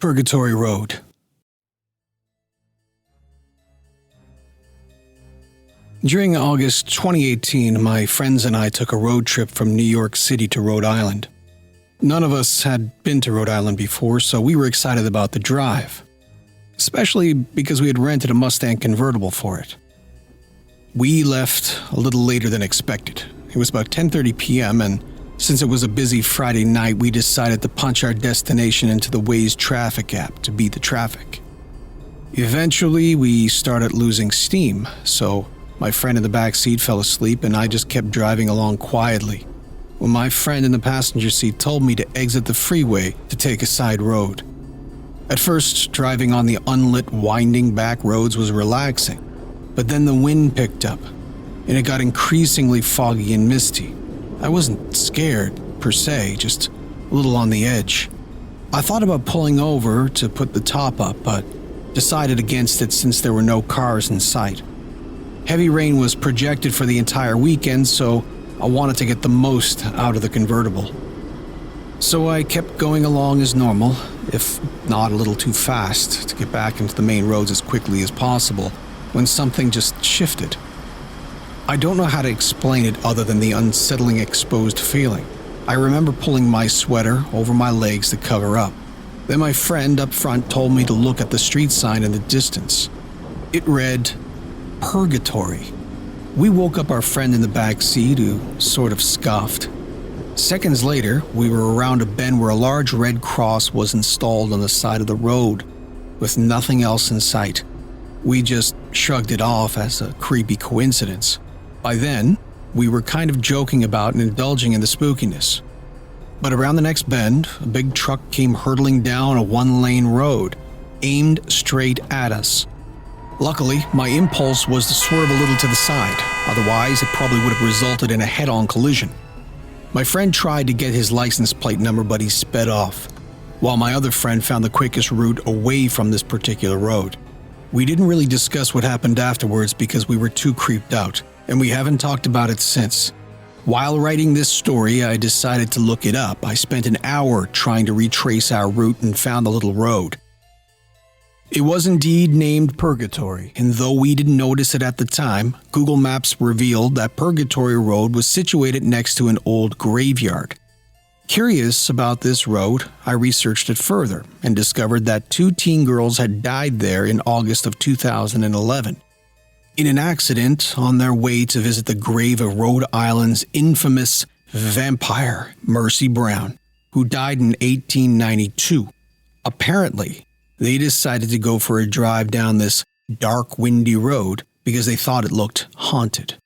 Purgatory Road. During August 2018, my friends and I took a road trip from New York City to Rhode Island. None of us had been to Rhode Island before, so we were excited about the drive, especially because we had rented a Mustang convertible for it. We left a little later than expected. It was about 10:30 p.m., and since it was a busy Friday night, we decided to punch our destination into the Waze traffic app to beat the traffic. Eventually, we started losing steam, so my friend in the back seat fell asleep and I just kept driving along quietly, when my friend in the passenger seat told me to exit the freeway to take a side road. At first, driving on the unlit, winding back roads was relaxing, but then the wind picked up, and it got increasingly foggy and misty. I wasn't scared, per se, just a little on the edge. I thought about pulling over to put the top up, but decided against it since there were no cars in sight. Heavy rain was projected for the entire weekend, so I wanted to get the most out of the convertible. So I kept going along as normal, if not a little too fast, to get back into the main roads as quickly as possible, when something just shifted. I don't know how to explain it other than the unsettling exposed feeling. I remember pulling my sweater over my legs to cover up. Then my friend up front told me to look at the street sign in the distance. It read, Purgatory. We woke up our friend in the back seat, who sort of scoffed. Seconds later, we were around a bend where a large red cross was installed on the side of the road, with nothing else in sight. We just shrugged it off as a creepy coincidence. By then, we were kind of joking about and indulging in the spookiness. But around the next bend, a big truck came hurtling down a one-lane road, aimed straight at us. Luckily, my impulse was to swerve a little to the side, otherwise it probably would have resulted in a head-on collision. My friend tried to get his license plate number, but he sped off, while my other friend found the quickest route away from this particular road. We didn't really discuss what happened afterwards because we were too creeped out, and we haven't talked about it since. While writing this story, I decided to look it up. I spent an hour trying to retrace our route and found the little road. It was indeed named Purgatory, and though we didn't notice it at the time, Google Maps revealed that Purgatory Road was situated next to an old graveyard. Curious about this road, I researched it further and discovered that 2 teen girls had died there in August of 2011. In an accident on their way to visit the grave of Rhode Island's infamous vampire, Mercy Brown, who died in 1892. Apparently, they decided to go for a drive down this dark, windy road because they thought it looked haunted.